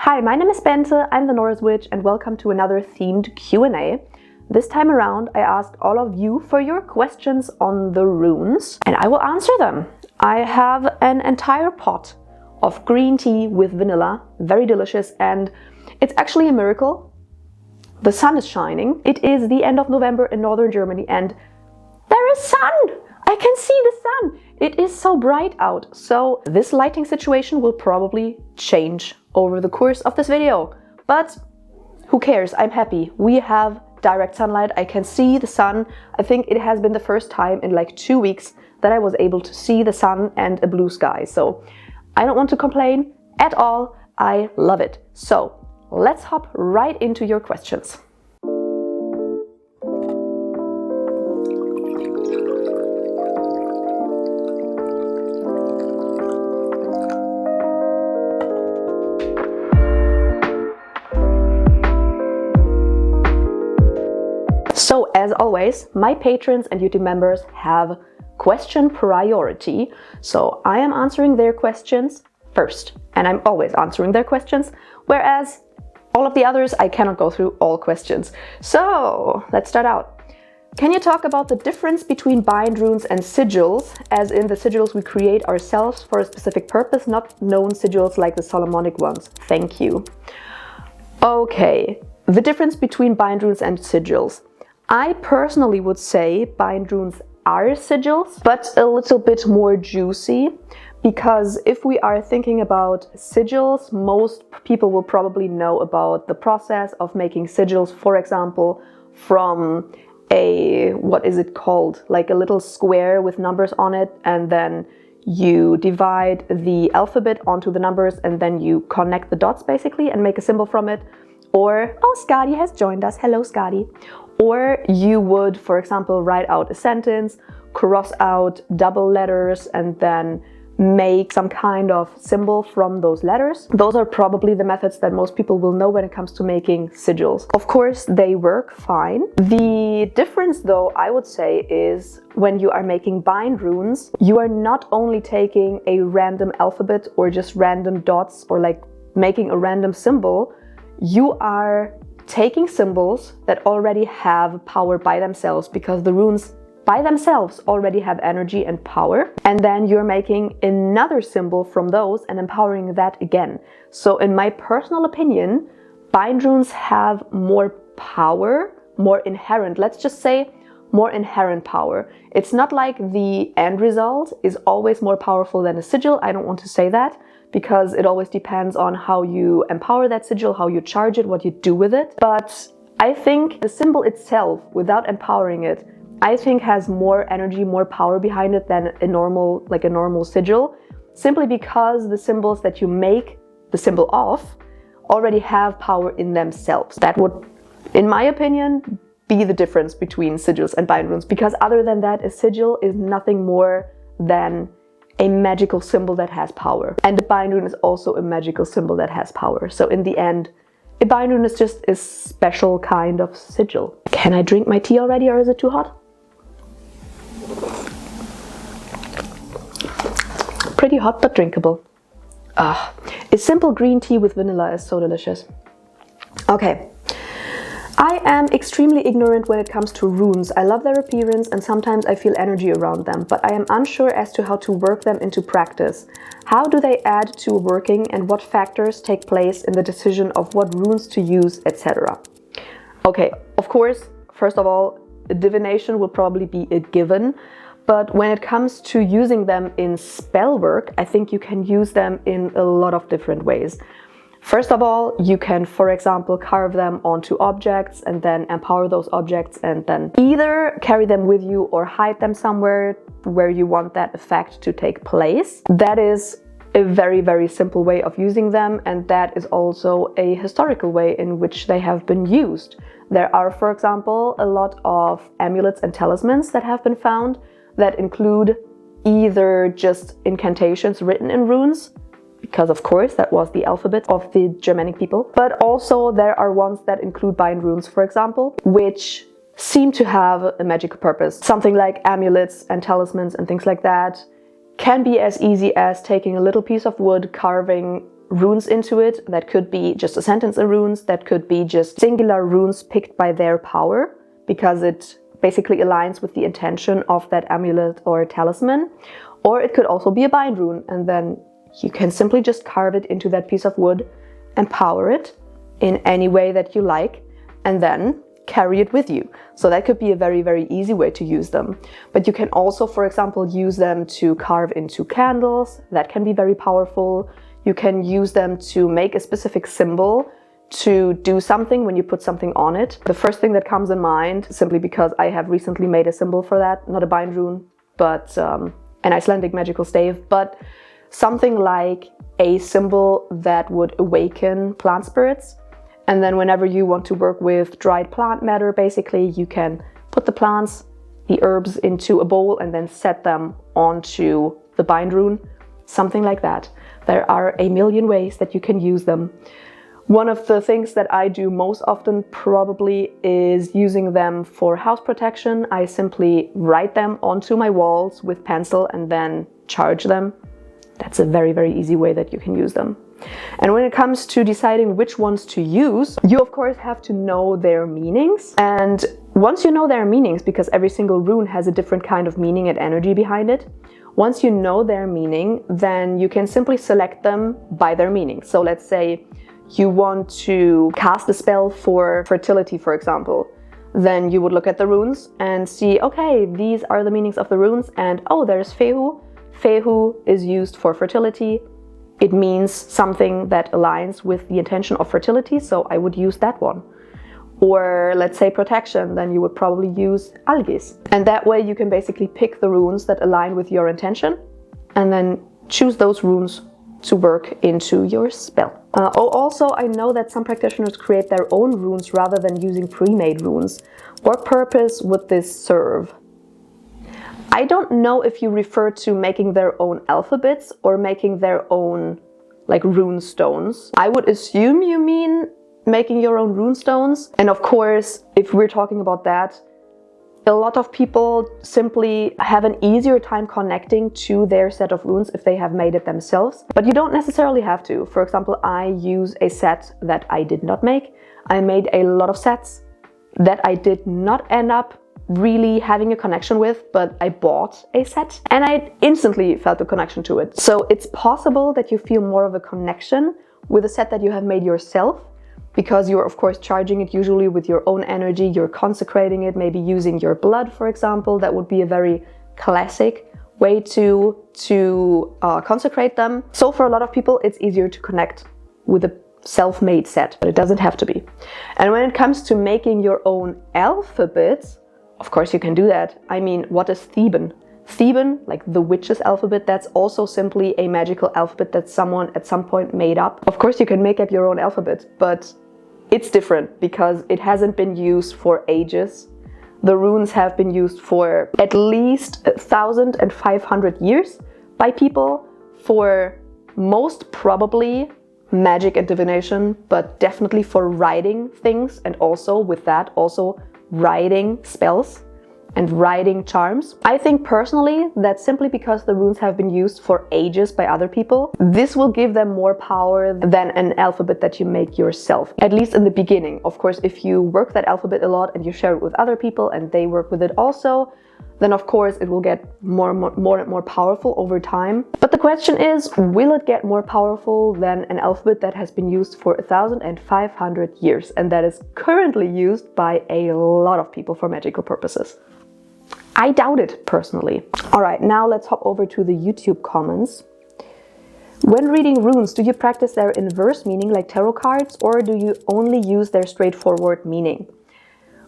Hi, my name is Bente, I'm the Norse Witch, and welcome to another themed Q&A. This time around I asked all of you for your questions on the runes, and I will answer them. I have an entire pot of green tea with vanilla, very delicious, and it's actually a miracle. The sun is shining. It is the end of November in northern Germany and there is sun! I can see the sun! It is so bright out, so this lighting situation will probably change over the course of this video. But who cares? I'm happy. We have direct sunlight. I can see the sun. I think it has been the first time in like 2 weeks that I was able to see the sun and a blue sky. So I don't want to complain at all. I love it. So let's hop right into your questions. So as always, my patrons and YouTube members have question priority. So I am answering their questions first, and I'm always answering their questions, whereas all of the others, I cannot go through all questions. So let's start out. Can you talk about the difference between bind runes and sigils, as in the sigils we create ourselves for a specific purpose, not known sigils like the Solomonic ones? Thank you. Okay, the difference between bind runes and sigils. I personally would say bind runes are sigils, but a little bit more juicy, because if we are thinking about sigils, most people will probably know about the process of making sigils, for example, from a, what is it called? Like a little square with numbers on it, and then you divide the alphabet onto the numbers and then you connect the dots basically and make a symbol from it. Or, oh, Skadi has joined us. Hello, Skadi. Or you would, for example, write out a sentence, cross out double letters, and then make some kind of symbol from those letters. Those are probably the methods that most people will know when it comes to making sigils. Of course, they work fine. The difference, though, I would say, is when you are making bind runes, you are not only taking a random alphabet or just random dots or like making a random symbol, you are taking symbols that already have power by themselves, because the runes by themselves already have energy and power, and then you're making another symbol from those and empowering that again. So in my personal opinion, bind runes have more power, more inherent, let's just say more inherent power. It's not like the end result is always more powerful than a sigil. I don't want to say that, because it always depends on how you empower that sigil, how you charge it, what you do with it. But I think the symbol itself, without empowering it, I think has more energy, more power behind it than a normal sigil, simply because the symbols that you make the symbol of already have power in themselves. That would, in my opinion, be the difference between sigils and bind runes, because other than that, a sigil is nothing more than a magical symbol that has power. And a bind rune is also a magical symbol that has power. So in the end, a bind rune is just a special kind of sigil. Can I drink my tea already, or is it too hot? Pretty hot, but drinkable. A simple green tea with vanilla is so delicious. Okay. I am extremely ignorant when it comes to runes. I love their appearance and sometimes I feel energy around them, but I am unsure as to how to work them into practice. How do they add to working, and what factors take place in the decision of what runes to use, etc.? Okay, of course, first of all, divination will probably be a given, but when it comes to using them in spell work, I think you can use them in a lot of different ways. First of all, you can, for example, carve them onto objects and then empower those objects and then either carry them with you or hide them somewhere where you want that effect to take place. That is a very, very simple way of using them, and that is also a historical way in which they have been used. There are, for example, a lot of amulets and talismans that have been found that include either just incantations written in runes, because of course that was the alphabet of the Germanic people. But also there are ones that include bind runes, for example, which seem to have a magical purpose. Something like amulets and talismans and things like that can be as easy as taking a little piece of wood, carving runes into it. That could be just a sentence of runes, that could be just singular runes picked by their power, because it basically aligns with the intention of that amulet or talisman. Or it could also be a bind rune, and then you can simply just carve it into that piece of wood and power it in any way that you like, and then carry it with you. So that could be a very, very easy way to use them. But you can also, for example, use them to carve into candles. That can be very powerful. You can use them to make a specific symbol to do something when you put something on it. The first thing that comes in mind, simply because I have recently made a symbol for that, not a bind rune, but an Icelandic magical stave, but something like a symbol that would awaken plant spirits. And then whenever you want to work with dried plant matter, basically, you can put the plants, the herbs into a bowl and then set them onto the bind rune, something like that. There are a million ways that you can use them. One of the things that I do most often probably is using them for house protection. I simply write them onto my walls with pencil and then charge them. That's a very, very easy way that you can use them. And when it comes to deciding which ones to use, you of course have to know their meanings. And once you know their meanings, because every single rune has a different kind of meaning and energy behind it, once you know their meaning, then you can simply select them by their meaning. So let's say you want to cast a spell for fertility, for example. Then you would look at the runes and see, okay, these are the meanings of the runes, and oh, there's Fehu. Fehu is used for fertility. It means something that aligns with the intention of fertility, so I would use that one. Or let's say protection, then you would probably use Algis. And that way you can basically pick the runes that align with your intention and then choose those runes to work into your spell. Also, I know that some practitioners create their own runes rather than using pre-made runes. What purpose would this serve? I don't know if you refer to making their own alphabets or making their own like rune stones. I would assume you mean making your own rune stones. And of course, if we're talking about that, a lot of people simply have an easier time connecting to their set of runes if they have made it themselves. But you don't necessarily have to. For example, I use a set that I did not make. I made a lot of sets that I did not end up really having a connection with, but I bought a set and I instantly felt a connection to it. So it's possible that you feel more of a connection with a set that you have made yourself, because you're of course charging it usually with your own energy, you're consecrating it, maybe using your blood, for example. That would be a very classic way to consecrate them. So for a lot of people, it's easier to connect with a self-made set, but it doesn't have to be. And when it comes to making your own alphabet, of course you can do that. I mean, what is Theban? Theban, like the witch's alphabet, that's also simply a magical alphabet that someone at some point made up. Of course you can make up your own alphabet, but it's different because it hasn't been used for ages. The runes have been used for at least 1,500 years by people for most probably magic and divination, but definitely for writing things, and also with that also writing spells and writing charms. I think personally that simply because the runes have been used for ages by other people, this will give them more power than an alphabet that you make yourself, at least in the beginning. Of course, if you work that alphabet a lot and you share it with other people and they work with it also, then of course it will get more and more powerful over time. But the question is, will it get more powerful than an alphabet that has been used for 1,500 years and that is currently used by a lot of people for magical purposes? I doubt it, personally. Alright, now let's hop over to the YouTube comments. When reading runes, do you practice their inverse meaning like tarot cards, or do you only use their straightforward meaning?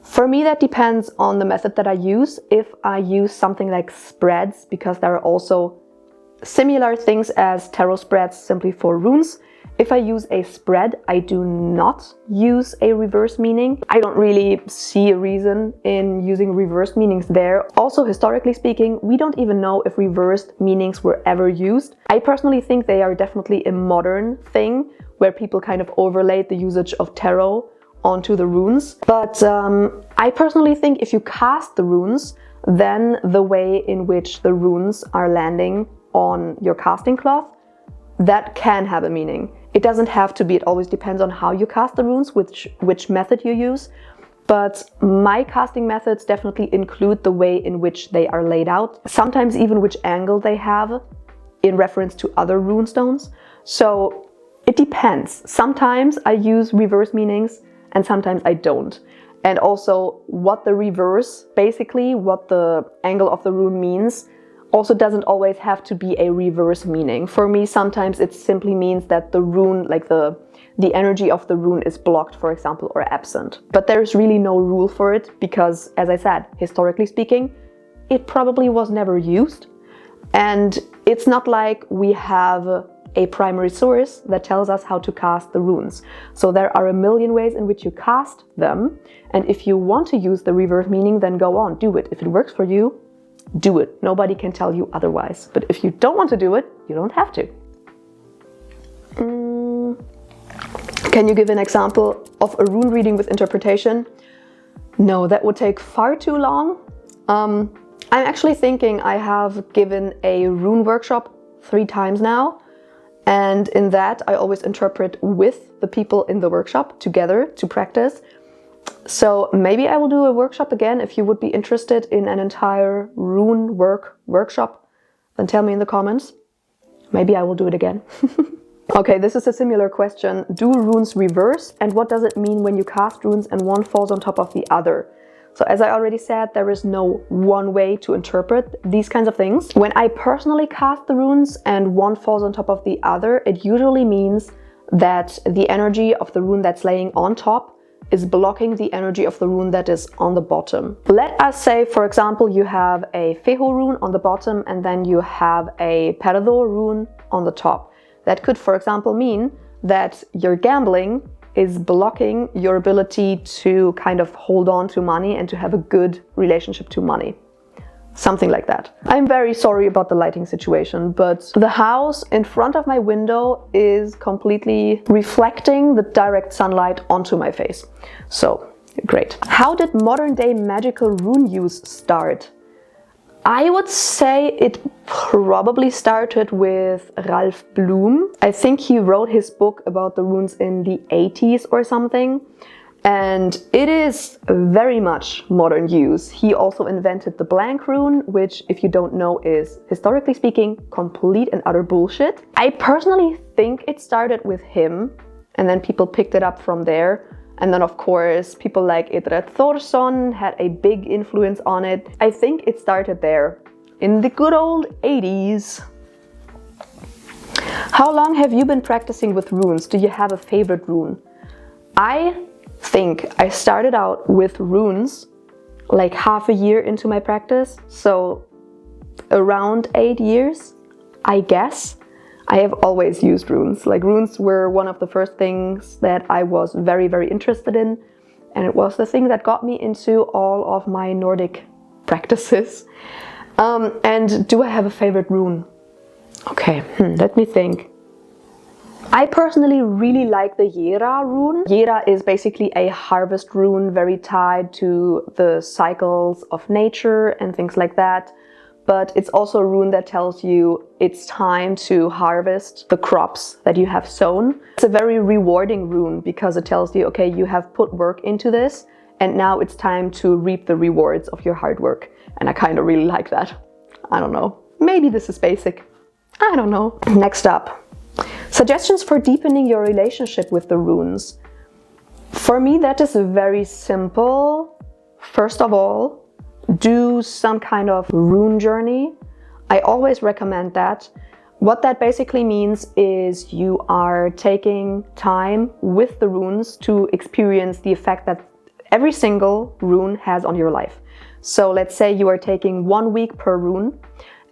For me, that depends on the method that I use. If I use something like spreads, because there are also similar things as tarot spreads simply for runes. If I use a spread, I do not use a reverse meaning. I don't really see a reason in using reverse meanings there. Also, historically speaking, we don't even know if reversed meanings were ever used. I personally think they are definitely a modern thing where people kind of overlaid the usage of tarot onto the runes. But I personally think if you cast the runes, then the way in which the runes are landing on your casting cloth, that can have a meaning. It doesn't have to be, it always depends on how you cast the runes, which method you use. But my casting methods definitely include the way in which they are laid out, sometimes even which angle they have in reference to other rune stones. So it depends. Sometimes I use reverse meanings and sometimes I don't. And also what the reverse, basically what the angle of the rune means, also doesn't always have to be a reverse meaning. For me, sometimes it simply means that the rune, like the energy of the rune is blocked, for example, or absent. But there's really no rule for it because, as I said, historically speaking, it probably was never used. And it's not like we have a primary source that tells us how to cast the runes. So there are a million ways in which you cast them. And if you want to use the reverse meaning, then go on, do it. If it works for you, do it. Nobody can tell you otherwise. But if you don't want to do it, you don't have to. Can you give an example of a rune reading with interpretation? No, that would take far too long. I'm actually thinking I have given a rune workshop 3 times now. And in that, I always interpret with the people in the workshop together to practice. So maybe I will do a workshop again. If you would be interested in an entire rune workshop, then tell me in the comments. Maybe I will do it again. Okay, this is a similar question. Do runes reverse? And what does it mean when you cast runes and one falls on top of the other? So as I already said, there is no one way to interpret these kinds of things. When I personally cast the runes and one falls on top of the other, it usually means that the energy of the rune that's laying on top is blocking the energy of the rune that is on the bottom. Let us say, for example, you have a Feho rune on the bottom and then you have a Perdo rune on the top. That could, for example, mean that your gambling is blocking your ability to kind of hold on to money and to have a good relationship to money. Something like that. I'm very sorry about the lighting situation, but the house in front of my window is completely reflecting the direct sunlight onto my face. So, great. How did modern day magical rune use start? I would say it probably started with Ralph Bloom. I think he wrote his book about the runes in the 80s or something. And it is very much modern use. He also invented the blank rune, which, if you don't know, is, historically speaking, complete and utter bullshit. I personally think it started with him, and then people picked it up from there. And then, of course, people like Edred Thorsson had a big influence on it. I think it started there, in the good old 80s. How long have you been practicing with runes? Do you have a favorite rune? I think I started out with runes like half a year into my practice, so around 8 years, I guess. I have always used runes. Like, runes were one of the first things that I was very, very interested in, and it was the thing that got me into all of my Nordic practices. And do I have a favorite rune? Okay, let me think. I personally really like the Jera rune. Jera is basically a harvest rune, very tied to the cycles of nature and things like that. But it's also a rune that tells you it's time to harvest the crops that you have sown. It's a very rewarding rune because it tells you, okay, you have put work into this and now it's time to reap the rewards of your hard work. And I kind of really like that. I don't know. Maybe this is basic. I don't know. Next up. Suggestions for deepening your relationship with the runes. For me, that is very simple. First of all, do some kind of rune journey. I always recommend that. What that basically means is you are taking time with the runes to experience the effect that every single rune has on your life. So let's say you are taking 1 week per rune.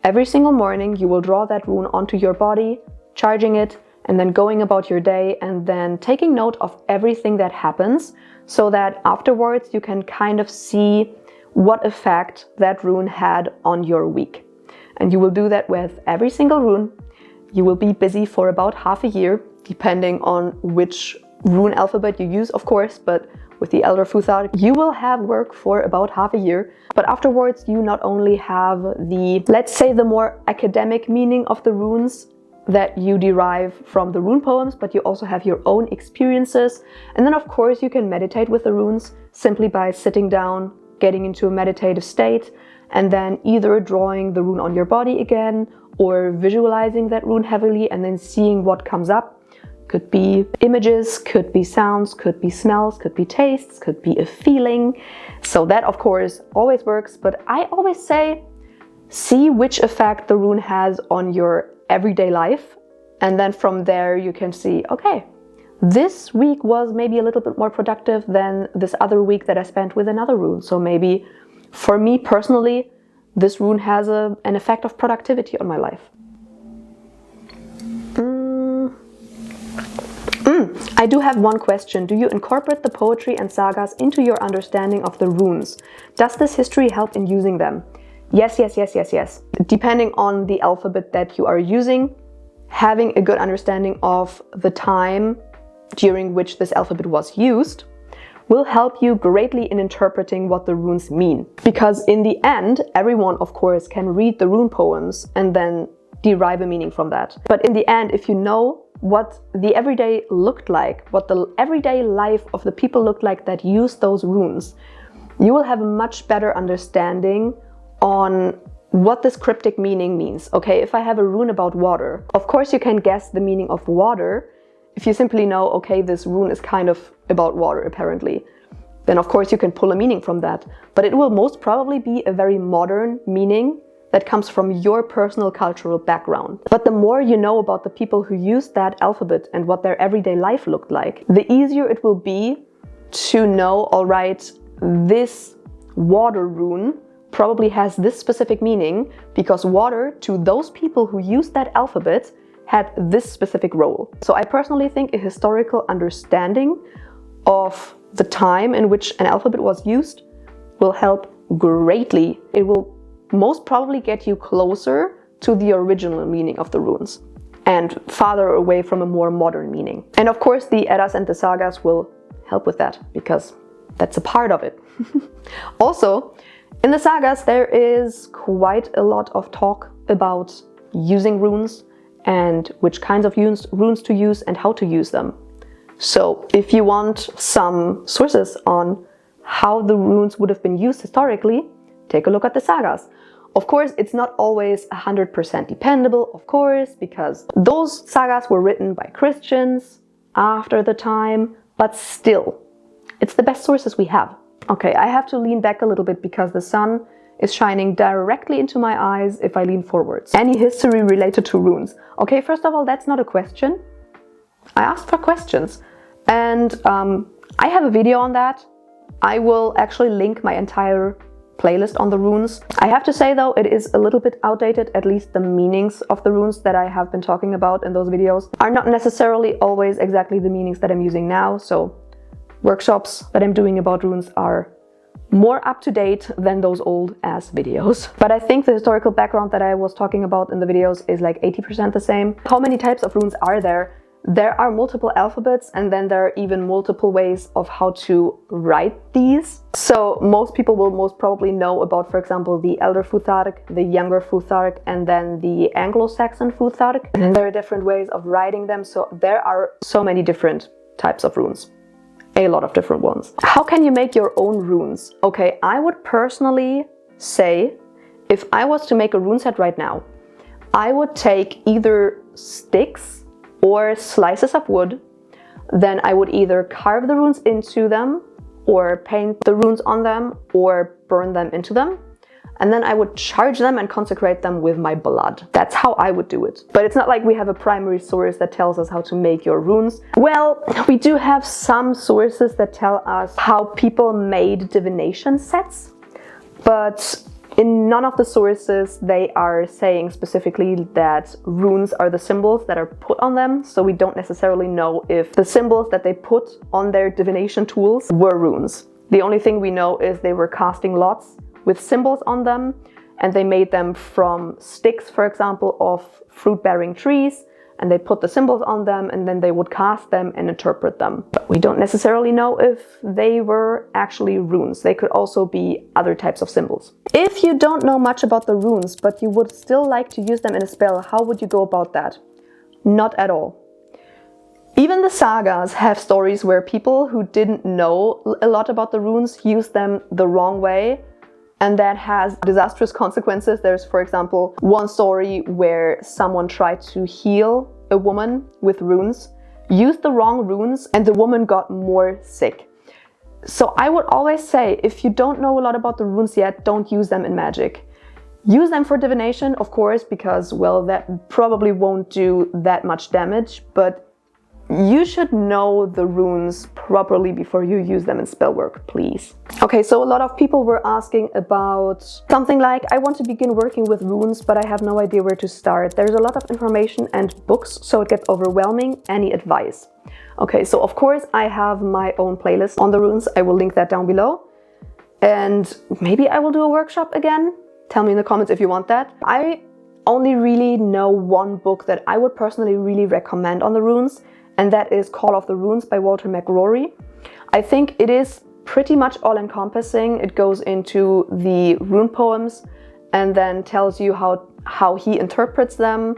Every single morning you will draw that rune onto your body, charging it, and then going about your day and then taking note of everything that happens so that afterwards you can kind of see what effect that rune had on your week. And you will do that with every single rune. You will be busy for about half a year, depending on which rune alphabet you use, of course, but with the Elder Futhar, you will have work for about half a year. But afterwards, you not only have the, let's say, the more academic meaning of the runes that you derive from the rune poems, but you also have your own experiences. And then of course you can meditate with the runes simply by sitting down, getting into a meditative state, and then either drawing the rune on your body again or visualizing that rune heavily and then seeing what comes up. Could be images, could be sounds, could be smells, could be tastes, could be a feeling. So that of course always works, but I always say see which effect the rune has on your everyday life, and then from there you can see, okay, this week was maybe a little bit more productive than this other week that I spent with another rune. So maybe for me personally, this rune has an effect of productivity on my life. I do have one question. Do you incorporate the poetry and sagas into your understanding of the runes? Does this history help in using them? Yes. Depending on the alphabet that you are using, having a good understanding of the time during which this alphabet was used will help you greatly in interpreting what the runes mean. Because in the end, everyone, of course, can read the rune poems and then derive a meaning from that. But in the end, if you know what the everyday looked like, what the everyday life of the people looked like that used those runes, you will have a much better understanding on what this cryptic meaning means. Okay, if I have a rune about water, of course you can guess the meaning of water if you simply know, okay, this rune is kind of about water apparently. Then of course you can pull a meaning from that. But it will most probably be a very modern meaning that comes from your personal cultural background. But the more you know about the people who used that alphabet and what their everyday life looked like, the easier it will be to know, all right, this water rune probably has this specific meaning because water, to those people who used that alphabet, had this specific role. So I personally think a historical understanding of the time in which an alphabet was used will help greatly. It will most probably get you closer to the original meaning of the runes and farther away from a more modern meaning. And of course the Eddas and the sagas will help with that because that's a part of it. Also, in the sagas there is quite a lot of talk about using runes and which kinds of runes to use and how to use them. So if you want some sources on how the runes would have been used historically, take a look at the sagas. Of course, it's not always 100% dependable, of course, because those sagas were written by Christians after the time, but still, it's the best sources we have. Okay, I have to lean back a little bit because the sun is shining directly into my eyes if I lean forwards. Any history related to runes? Okay, first of all, that's not a question. I asked for questions, and I have a video on that. I will actually link my entire playlist on the runes. I have to say though, it is a little bit outdated. At least the meanings of the runes that I have been talking about in those videos are not necessarily always exactly the meanings that I'm using now. So workshops that I'm doing about runes are more up to date than those old ass videos. But I think the historical background that I was talking about in the videos is like 80% the same. How many types of runes are there? There are multiple alphabets, and then there are even multiple ways of how to write these. So most people will most probably know about, for example, the Elder Futhark, the Younger Futhark, and then the Anglo-Saxon Futhark. And then there are different ways of writing them. So there are so many different types of runes. A lot of different ones. How can you make your own runes? Okay, I would personally say, if I was to make a rune set right now, I would take either sticks or slices of wood. Then I would either carve the runes into them or paint the runes on them or burn them into them. And then I would charge them and consecrate them with my blood. That's how I would do it. But it's not like we have a primary source that tells us how to make your runes. Well, we do have some sources that tell us how people made divination sets, but in none of the sources they are saying specifically that runes are the symbols that are put on them. So we don't necessarily know if the symbols that they put on their divination tools were runes. The only thing we know is they were casting lots with symbols on them, and they made them from sticks, for example, of fruit-bearing trees, and they put the symbols on them, and then they would cast them and interpret them. But we don't necessarily know if they were actually runes. They could also be other types of symbols. If you don't know much about the runes, but you would still like to use them in a spell, how would you go about that? Not at all. Even the sagas have stories where people who didn't know a lot about the runes used them the wrong way, and that has disastrous consequences. There's, for example, one story where someone tried to heal a woman with runes, used the wrong runes, and the woman got more sick. So I would always say, if you don't know a lot about the runes yet, don't use them in magic. Use them for divination, of course, because, well, that probably won't do that much damage, but you should know the runes properly before you use them in spell work, please. Okay, so a lot of people were asking about something like, I want to begin working with runes, but I have no idea where to start. There's a lot of information and books, so it gets overwhelming. Any advice? Okay, so of course I have my own playlist on the runes. I will link that down below. And maybe I will do a workshop again. Tell me in the comments if you want that. I only really know one book that I would personally really recommend on the runes, and that is Call of the Runes by Walter McRory. I think it is pretty much all-encompassing. It goes into the rune poems and then tells you how he interprets them,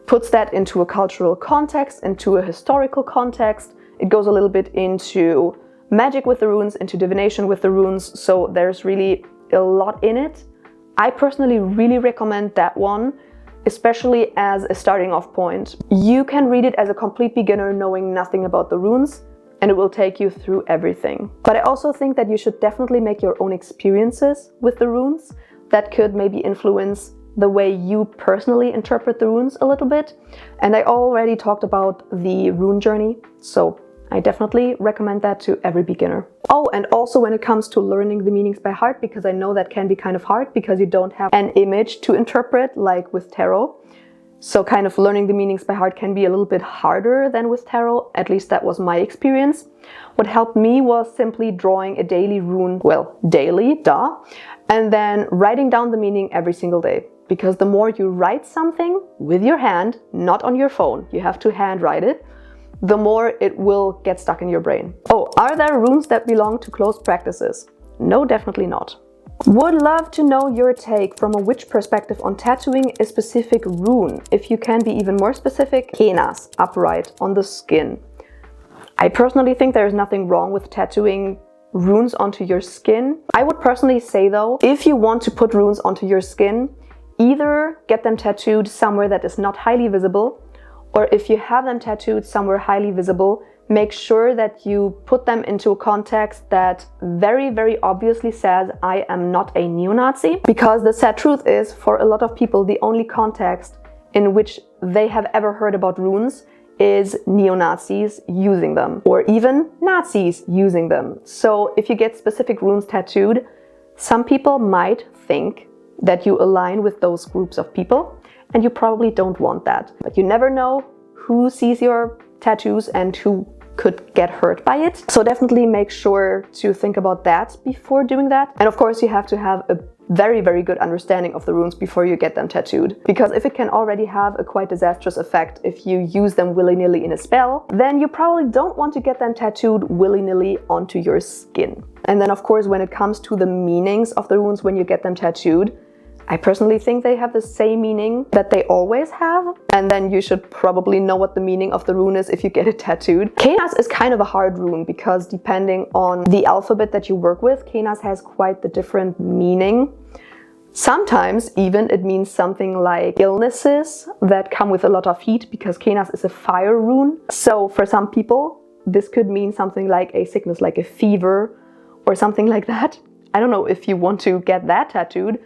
puts that into a cultural context, into a historical context. It goes a little bit into magic with the runes, into divination with the runes, so there's really a lot in it. I personally really recommend that one, especially as a starting off point. You can read it as a complete beginner knowing nothing about the runes, and it will take you through everything. But I also think that you should definitely make your own experiences with the runes. That could maybe influence the way you personally interpret the runes a little bit. And I already talked about the rune journey, so I definitely recommend that to every beginner. Oh, and also when it comes to learning the meanings by heart, because I know that can be kind of hard because you don't have an image to interpret like with tarot. So kind of learning the meanings by heart can be a little bit harder than with tarot. At least that was my experience. What helped me was simply drawing a daily rune, well, daily, duh, and then writing down the meaning every single day. Because the more you write something with your hand, not on your phone, you have to handwrite it, the more it will get stuck in your brain. Oh, are there runes that belong to closed practices? No, definitely not. Would love to know your take from a witch perspective on tattooing a specific rune. If you can be even more specific, kenas, upright, on the skin. I personally think there is nothing wrong with tattooing runes onto your skin. I would personally say though, if you want to put runes onto your skin, either get them tattooed somewhere that is not highly visible, or if you have them tattooed somewhere highly visible, make sure that you put them into a context that very, very obviously says, I am not a neo-Nazi. Because the sad truth is, for a lot of people, the only context in which they have ever heard about runes is neo-Nazis using them, or even Nazis using them. So if you get specific runes tattooed, some people might think that you align with those groups of people, and you probably don't want that. But you never know who sees your tattoos and who could get hurt by it. So definitely make sure to think about that before doing that. And of course you have to have a very, very good understanding of the runes before you get them tattooed. Because if it can already have a quite disastrous effect if you use them willy-nilly in a spell, then you probably don't want to get them tattooed willy-nilly onto your skin. And then of course when it comes to the meanings of the runes when you get them tattooed, I personally think they have the same meaning that they always have, and then you should probably know what the meaning of the rune is if you get it tattooed. Kenas is kind of a hard rune because depending on the alphabet that you work with, Kenas has quite the different meaning. Sometimes even it means something like illnesses that come with a lot of heat, because Kenas is a fire rune. So for some people, this could mean something like a sickness, like a fever or something like that. I don't know if you want to get that tattooed.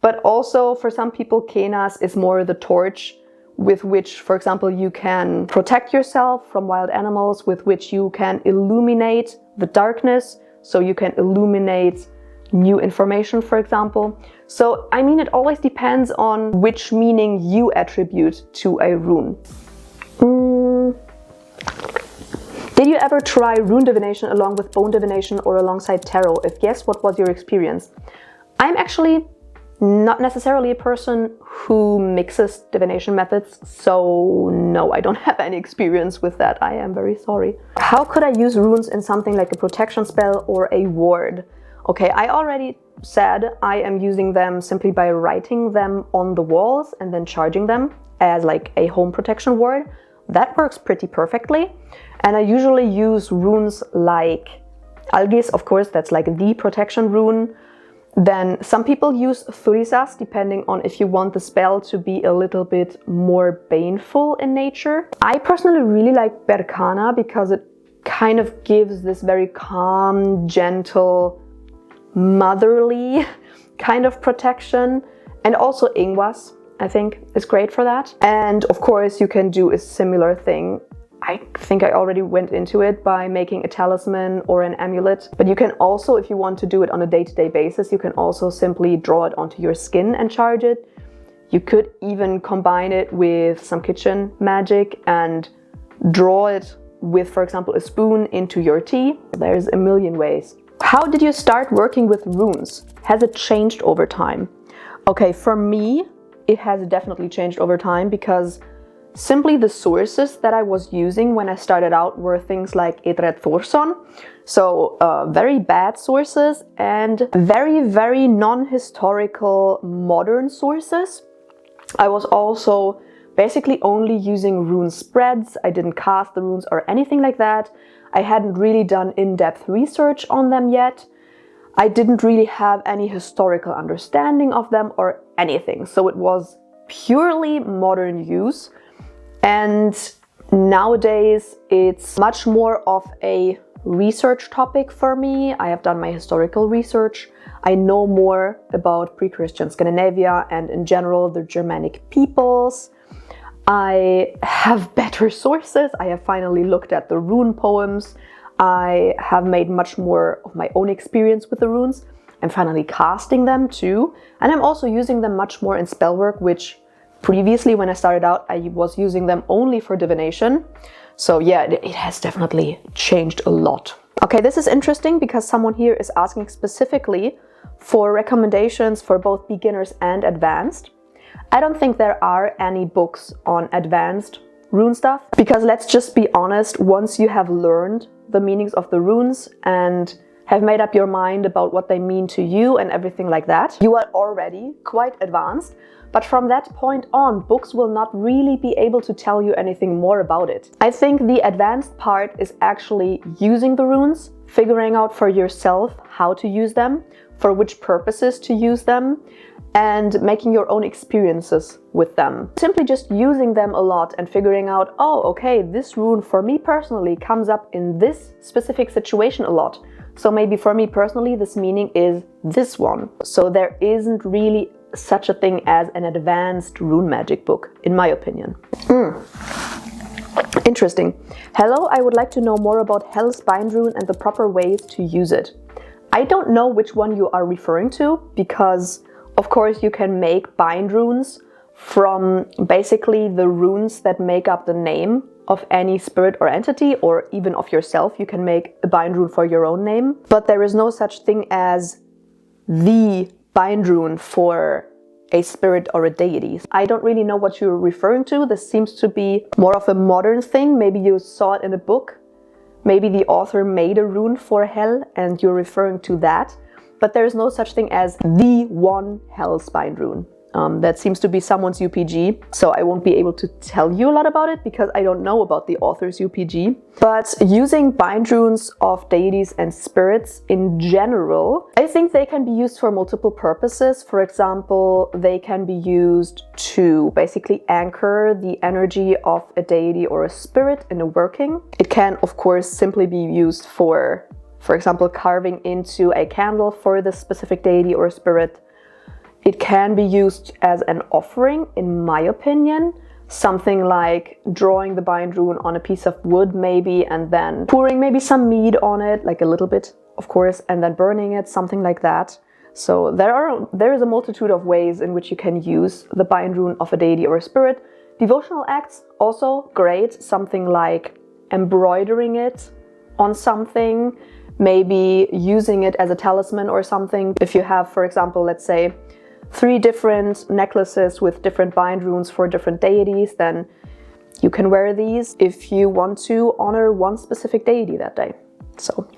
But also for some people, Kenas is more the torch with which, for example, you can protect yourself from wild animals, with which you can illuminate the darkness, so you can illuminate new information, for example. So, I mean, it always depends on which meaning you attribute to a rune. Did you ever try rune divination along with bone divination or alongside tarot? If yes, what was your experience? I'm actually not necessarily a person who mixes divination methods, so no, I don't have any experience with that. I am very sorry. How could I use runes in something like a protection spell or a ward? Okay, I already said I am using them simply by writing them on the walls and then charging them. as like a home protection word, that works pretty perfectly. And I usually use runes like Algis, of course, that's like the protection rune. Then some people use Thurisas, depending on if you want the spell to be a little bit more baneful in nature. I personally really like Berkana because it kind of gives this very calm, gentle, motherly kind of protection. And also Ingwas, I think, is great for that. And of course, you can do a similar thing. I think I already went into it by making a talisman or an amulet. But you can also, if you want to do it on a day-to-day basis, you can also simply draw it onto your skin and charge it. You could even combine it with some kitchen magic and draw it with, for example, a spoon into your tea. There's a million ways. How did you start working with runes? Has it changed over time? Okay, for me, it has definitely changed over time because simply the sources that I was using when I started out were things like Edred Thorson, so very bad sources, and very, very non-historical modern sources. I was also basically only using rune spreads. I didn't cast the runes or anything like that. I hadn't really done in-depth research on them yet. I didn't really have any historical understanding of them or anything, so it was purely modern use. And nowadays it's much more of a research topic for me. I have done my historical research. I know more about pre-Christian Scandinavia and in general the Germanic peoples. I have better sources. I have finally looked at the rune poems. I have made much more of my own experience with the runes. I'm finally casting them too. And I'm also using them much more in spellwork, which previously, when I started out, I was using them only for divination. So yeah, it has definitely changed a lot. Okay, this is interesting because someone here is asking specifically for recommendations for both beginners and advanced. I don't think there are any books on advanced rune stuff because let's just be honest, once you have learned the meanings of the runes and have made up your mind about what they mean to you and everything like that, you are already quite advanced. But from that point on, books will not really be able to tell you anything more about it. I think the advanced part is actually using the runes, figuring out for yourself how to use them, for which purposes to use them, and making your own experiences with them. Simply just using them a lot and figuring out, oh, okay, this rune for me personally comes up in this specific situation a lot. So maybe for me personally, this meaning is this one. So there isn't really such a thing as an advanced rune magic book, in my opinion. Interesting. Hello, I would like to know more about Hell's Bind rune and the proper ways to use it. I don't know which one you are referring to because, of course, you can make bind runes from basically the runes that make up the name of any spirit or entity, or even of yourself. You can make a bind rune for your own name, but there is no such thing as the bind rune for a spirit or a deity. I don't really know what you're referring to. This seems to be more of a modern thing. Maybe you saw it in a book. Maybe the author made a rune for hell and you're referring to that. But there is no such thing as the one Hell's Bind rune. That seems to be someone's UPG, so I won't be able to tell you a lot about it because I don't know about the author's UPG. But using bind runes of deities and spirits in general, I think they can be used for multiple purposes. For example, they can be used to basically anchor the energy of a deity or a spirit in a working. It can, of course, simply be used for example, carving into a candle for the specific deity or spirit. It can be used as an offering, in my opinion. Something like drawing the bind rune on a piece of wood maybe, and then pouring maybe some mead on it, like a little bit, of course, and then burning it, something like that. So there is a multitude of ways in which you can use the bind rune of a deity or a spirit. Devotional acts, also great. Something like embroidering it on something, maybe using it as a talisman or something. If you have, for example, let's say 3 different necklaces with different bind runes for different deities, then you can wear these if you want to honor one specific deity that day. So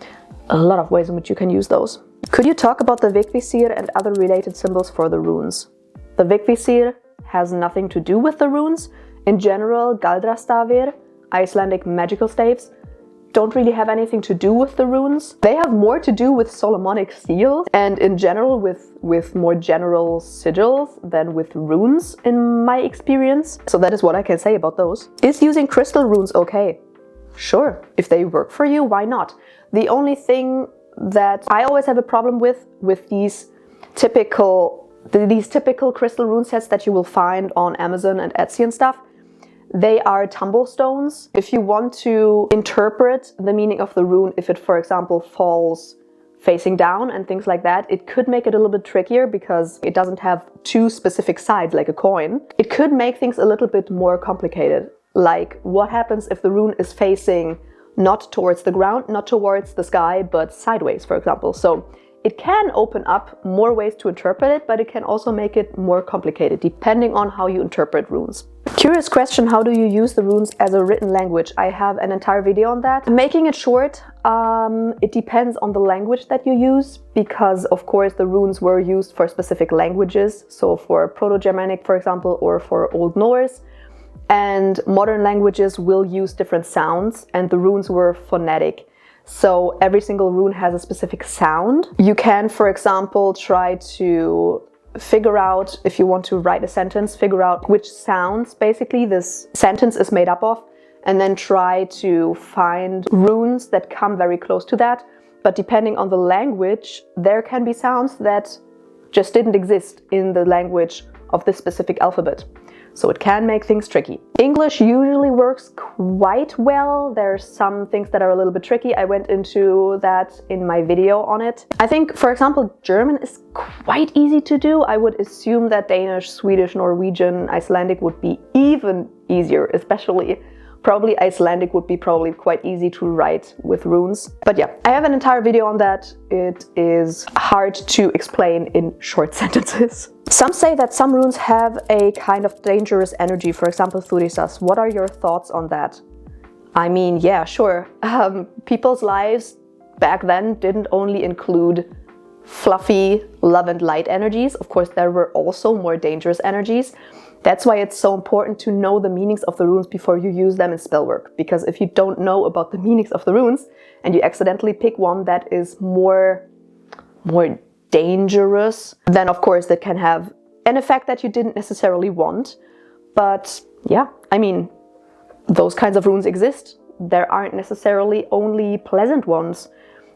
a lot of ways in which you can use those. Could you talk about the Wegvisir and other related symbols for the runes? The Wegvisir, has nothing to do with the runes. In general, galdrastafir, Icelandic magical staves, don't really have anything to do with the runes. They have more to do with Solomonic seals and in general with more general sigils than with runes in my experience. So that is what I can say about those. Is using crystal runes okay? Sure, if they work for you, why not? The only thing that I always have a problem with these typical crystal rune sets that you will find on Amazon and Etsy and stuff, they are tumblestones. If you want to interpret the meaning of the rune, if it, for example, falls facing down and things like that, it could make it a little bit trickier because it doesn't have two specific sides like a coin. It could make things a little bit more complicated. Like, what happens if the rune is facing not towards the ground, not towards the sky, but sideways, for example. So it can open up more ways to interpret it, but it can also make it more complicated, depending on how you interpret runes. Curious question, how do you use the runes as a written language? I have an entire video on that. Making it short, it depends on the language that you use, because of course the runes were used for specific languages, so for Proto-Germanic, for example, or for Old Norse. And modern languages will use different sounds, and the runes were phonetic. So every single rune has a specific sound. You can, for example, try to figure out, if you want to write a sentence, figure out which sounds basically this sentence is made up of, and then try to find runes that come very close to that. But depending on the language, there can be sounds that just didn't exist in the language of this specific alphabet. So it can make things tricky. English usually works quite well. There's some things that are a little bit tricky. I went into that in my video on it. I think, for example, German is quite easy to do. I would assume that Danish, Swedish, Norwegian, Icelandic would be even easier, especially probably Icelandic would be probably quite easy to write with runes. But yeah, I have an entire video on that. It is hard to explain in short sentences. Some say that some runes have a kind of dangerous energy, for example, Thurisas. What are your thoughts on that? I mean, yeah, sure. People's lives back then didn't only include fluffy love and light energies. Of course, there were also more dangerous energies. That's why it's so important to know the meanings of the runes before you use them in spellwork. Because if you don't know about the meanings of the runes and you accidentally pick one that is more dangerous, then of course that can have an effect that you didn't necessarily want. But yeah, I mean, those kinds of runes exist. There aren't necessarily only pleasant ones.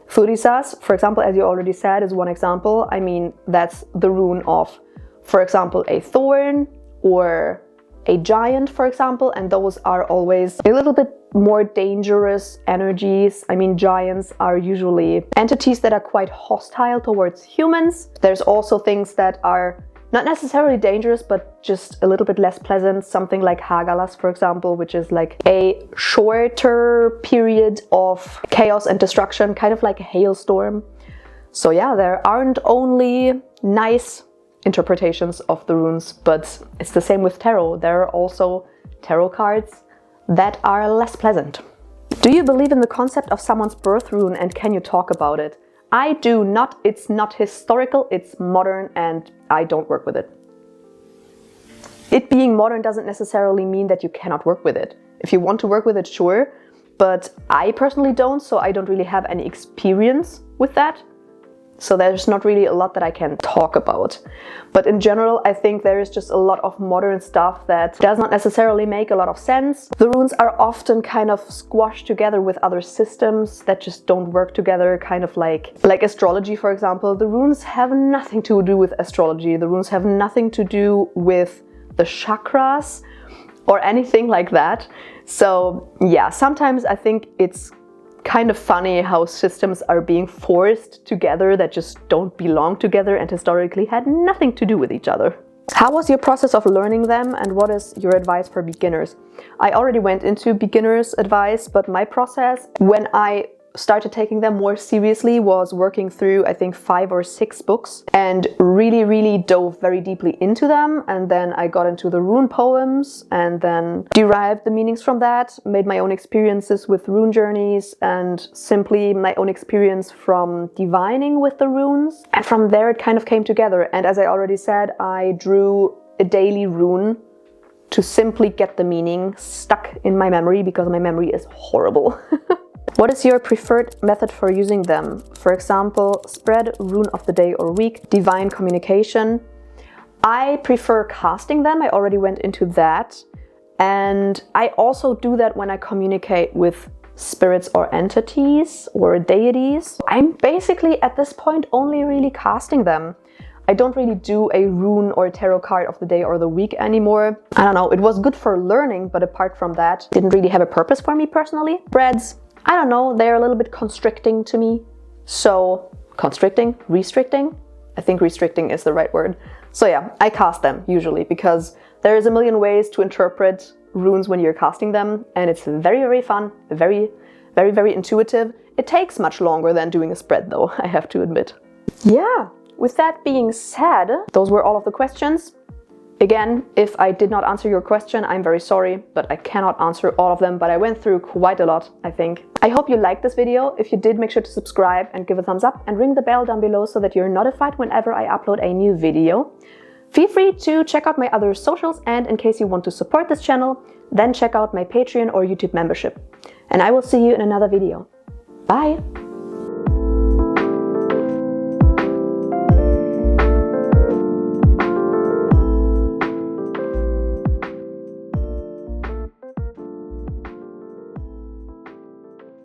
Thurisas, for example, as you already said, is one example. I mean, that's the rune of, for example, a thorn or a giant, for example, and those are always a little bit more dangerous energies. I mean, giants are usually entities that are quite hostile towards humans. There's also things that are not necessarily dangerous, but just a little bit less pleasant. Something like Hagalas, for example, which is like a shorter period of chaos and destruction, kind of like a hailstorm. So yeah, there aren't only nice interpretations of the runes, but it's the same with tarot. There are also tarot cards that are less pleasant. Do you believe in the concept of someone's birth rune, and can you talk about it? I do not. It's not historical, it's modern, and I don't work with it. It being modern doesn't necessarily mean that you cannot work with it. If you want to work with it, sure, but I personally don't, so I don't really have any experience with that. So there's not really a lot that I can talk about. But in general, I think there is just a lot of modern stuff that does not necessarily make a lot of sense. The runes are often kind of squashed together with other systems that just don't work together, kind of like astrology, for example. The runes have nothing to do with astrology. The runes have nothing to do with the chakras or anything like that. So yeah, sometimes I think it's kind of funny how systems are being forced together that just don't belong together and historically had nothing to do with each other. How was your process of learning them, and what is your advice for beginners? I already went into beginners advice, but my process when I started taking them more seriously was working through, I think, 5 or 6 books and really dove very deeply into them. And then I got into the rune poems and then derived the meanings from that, made my own experiences with rune journeys and simply my own experience from divining with the runes. And from there it kind of came together. And as I already said, I drew a daily rune to simply get the meaning stuck in my memory, because my memory is horrible. What is your preferred method for using them? For example, spread, rune of the day or week, divine communication. I prefer casting them. I already went into that. And I also do that when I communicate with spirits or entities or deities. I'm basically at this point only really casting them. I don't really do a rune or a tarot card of the day or the week anymore. I don't know, it was good for learning, but apart from that, didn't really have a purpose for me personally. Spreads, I don't know, they're a little bit constricting to me. So, constricting? Restricting? I think restricting is the right word. So yeah, I cast them usually because there is a million ways to interpret runes when you're casting them, and it's very, very fun, very, very, very intuitive. It takes much longer than doing a spread though, I have to admit. Yeah, with that being said, those were all of the questions. Again, if I did not answer your question, I'm very sorry, but I cannot answer all of them, but I went through quite a lot, I think. I hope you liked this video. If you did, make sure to subscribe and give a thumbs up and ring the bell down below so that you're notified whenever I upload a new video. Feel free to check out my other socials, and in case you want to support this channel, then check out my Patreon or YouTube membership. And I will see you in another video. Bye!